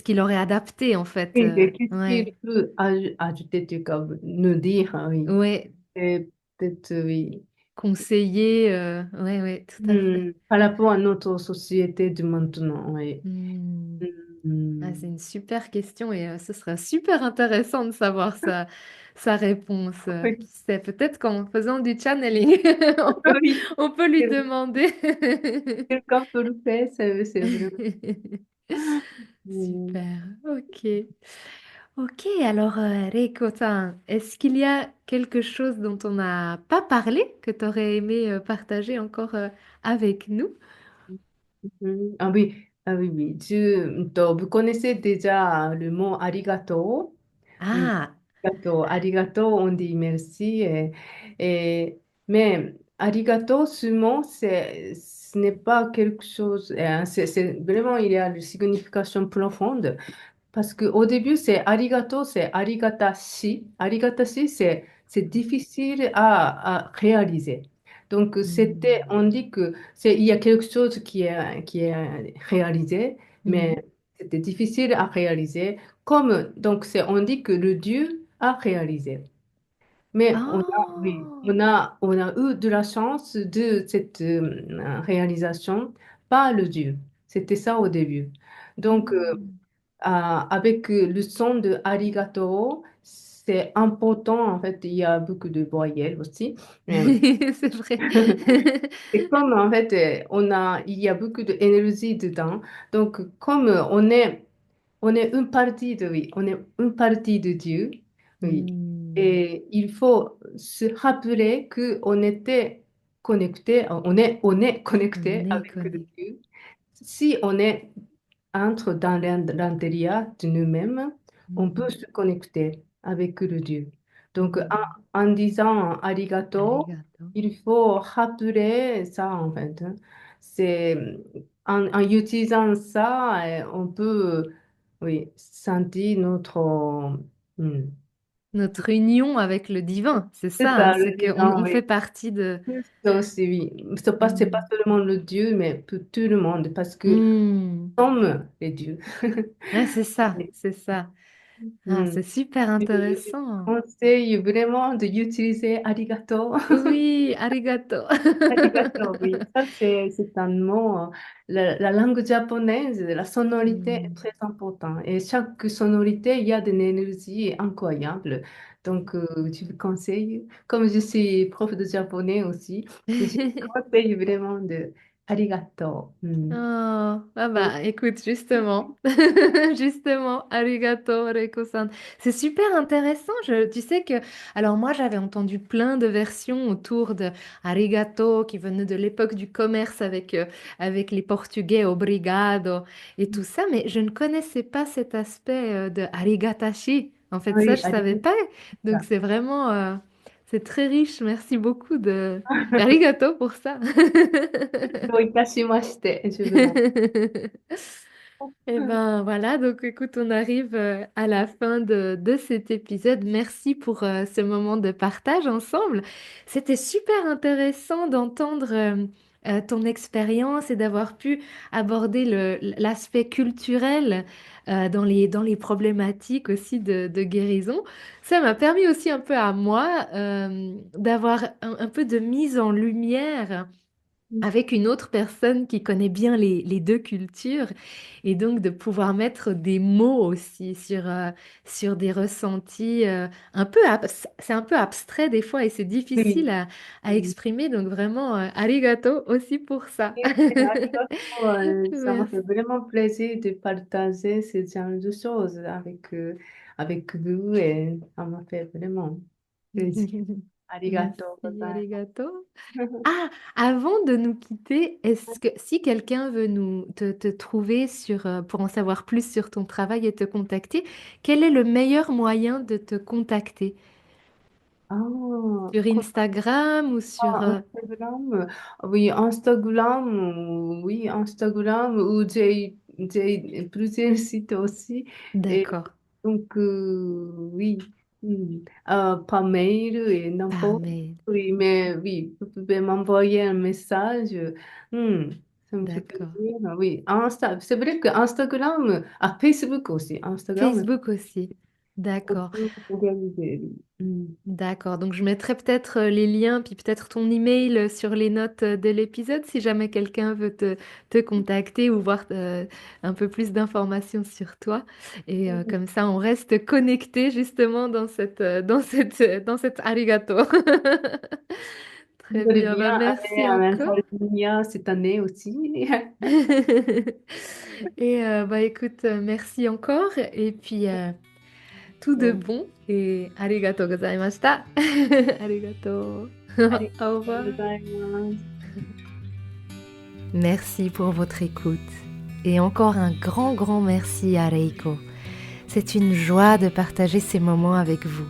qu'il aurait adapté en fait?
Oui, et qu'est-ce
Ouais,
qu'il peut ajouter, tu vois, nous dire, hein, oui.
ouais,
Et peut-être, oui.
conseiller, ouais, ouais, tout à fait.
Par rapport à notre société de maintenant, oui.
Hmm. Ah,
Hmm.
c'est une super question et ce serait super intéressant de savoir sa réponse.
Oui,
Qui sait, peut-être qu'en faisant du channeling,
oui.
on peut lui
Quel-
demander.
Quelqu'un peut le faire, c'est vraiment. Hmm.
Super, ok. Ok, alors Reiko-san, est-ce qu'il y a quelque chose dont on n'a pas parlé que tu aurais aimé partager encore avec nous?
Ah oui, oui. Vous connaissez déjà le mot arigato. Hmm.
Ah,
Arigato, arigato, on dit merci. Mais arigato, ce mot, ce n'est pas quelque chose. Vraiment, il y a une signification profonde. Parce qu'au début, c'est arigato, c'est arigatashi. Arigatashi, c'est difficile à réaliser. Donc,
hmm,
on dit que il y a quelque chose qui est réalisé,
mhm.
mais c'était difficile à réaliser. Donc, on dit que le Dieu a réalisé. Mais oui,
Oh,
on a eu de la chance de cette réalisation par le Dieu. C'était ça au début. Donc,
hmm.
avec le son de arigato, c'est important. En fait, il y a beaucoup de voyelles aussi. Euh,
C'est vrai.
C'est comme, en fait, il y a beaucoup d'énergie dedans. Donc, comme on est une partie de, oui, on est une partie de Dieu, oui.
Hmm,
Et il faut se rappeler que on était connecté, on est
on
connecté
est
avec le
connecté.
Dieu. Si on est entre dans l'intérieur de nous-mêmes, on peut
Hmm,
se connecter avec le Dieu. Donc,
hmm.
en disant arigato,
Arigato.
il faut rappeler ça, en fait, hein. C'est, en utilisant ça, on peut, oui, sentir notre,
notre union avec le divin, c'est
C'est
ça, hein,
ça,
c'est
le
qu'on
vivant,
on fait
oui.
partie de...
Ça aussi, oui. C'est pas
Hmm.
seulement le Dieu, mais pour tout le monde, parce que nous
Hmm.
sommes les dieux.
Ouais, c'est ça,
Oui.
c'est ça. Ah,
Hmm.
c'est super
Je
intéressant.
conseille vraiment d'utiliser arigato.
Oui, arigato.
Arigato, oui. Ça, c'est un mot. La langue japonaise, la sonorité est
Hmm.
très importante. Et chaque sonorité, il y a une énergie incroyable. Donc, je vous conseille, comme je suis prof de japonais aussi, je conseille vraiment de arigato.
Oh, ah bah écoute, justement, justement, arigato, Reiko-san. C'est super intéressant. Tu sais que, alors moi j'avais entendu plein de versions autour de arigato qui venaient de l'époque du commerce avec les Portugais, obrigado et tout ça, mais je ne connaissais pas cet aspect de arigatashi. En fait, ça
Oui,
je savais
arigato.
pas. Donc c'est vraiment, c'est très riche. Merci beaucoup arigato pour ça.
どういたしまして、自分も。
Eh ben voilà, donc écoute, on arrive à la fin de cet épisode. Merci pour ce moment de partage ensemble. C'était super intéressant d'entendre ton expérience et d'avoir pu aborder l'aspect culturel dans les problématiques aussi de guérison. Ça m'a permis aussi un peu à moi d'avoir un peu de mise en lumière avec une autre personne qui connaît bien les deux cultures et donc de pouvoir mettre des mots aussi sur des ressentis c'est un peu abstrait des fois et c'est difficile
Oui.
à exprimer donc vraiment arigato aussi pour ça.
Ça m'a fait
Merci.
vraiment plaisir de partager ce genre de choses avec vous et ça m'a fait vraiment plaisir. Arigato
Merci,
gozaimasu.
arigato. Ah, avant de nous quitter, est-ce que si quelqu'un veut te trouver pour en savoir plus sur ton travail et te contacter, quel est le meilleur moyen de te contacter?
Ah,
Sur Instagram ou sur...
Instagram, oui, Instagram, oui, Instagram, ou j'ai plusieurs sites aussi. Et
D'accord,
donc, oui, par mail et
par
n'importe.
mail.
Oui, mais oui, vous pouvez m'envoyer un message. Hmm, ça me fait
D'accord.
plaisir. Oui, c'est vrai que Instagram, Facebook aussi. Instagram,
Facebook aussi.
on
D'accord.
peut organiser. Oui.
D'accord, donc je mettrai peut-être les liens, puis peut-être ton email sur les notes de l'épisode si jamais quelqu'un veut te contacter ou voir un peu plus d'informations sur toi. Et comme ça, on reste connecté justement dans cette arigato. Très
J'aimerais
bien, bah
bien aller
merci
en
encore.
Californie cette année aussi.
Et bah écoute, merci encore. Et puis tout de bon et arigato gozaimashita. Arigato.
ありが
Au
とう
revoir.
ございます。
Merci pour votre écoute. Et encore un grand merci à Reiko. C'est une joie de partager ces moments avec vous.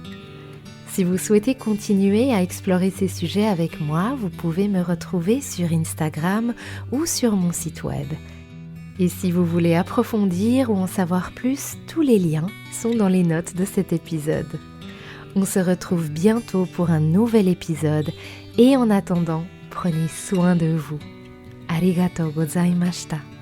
Si vous souhaitez continuer à explorer ces sujets avec moi, vous pouvez me retrouver sur Instagram ou sur mon site web. Et si vous voulez approfondir ou en savoir plus, tous les liens sont dans les notes de cet épisode. On se retrouve bientôt pour un nouvel épisode et en attendant, prenez soin de vous. Arigatou gozaimashita.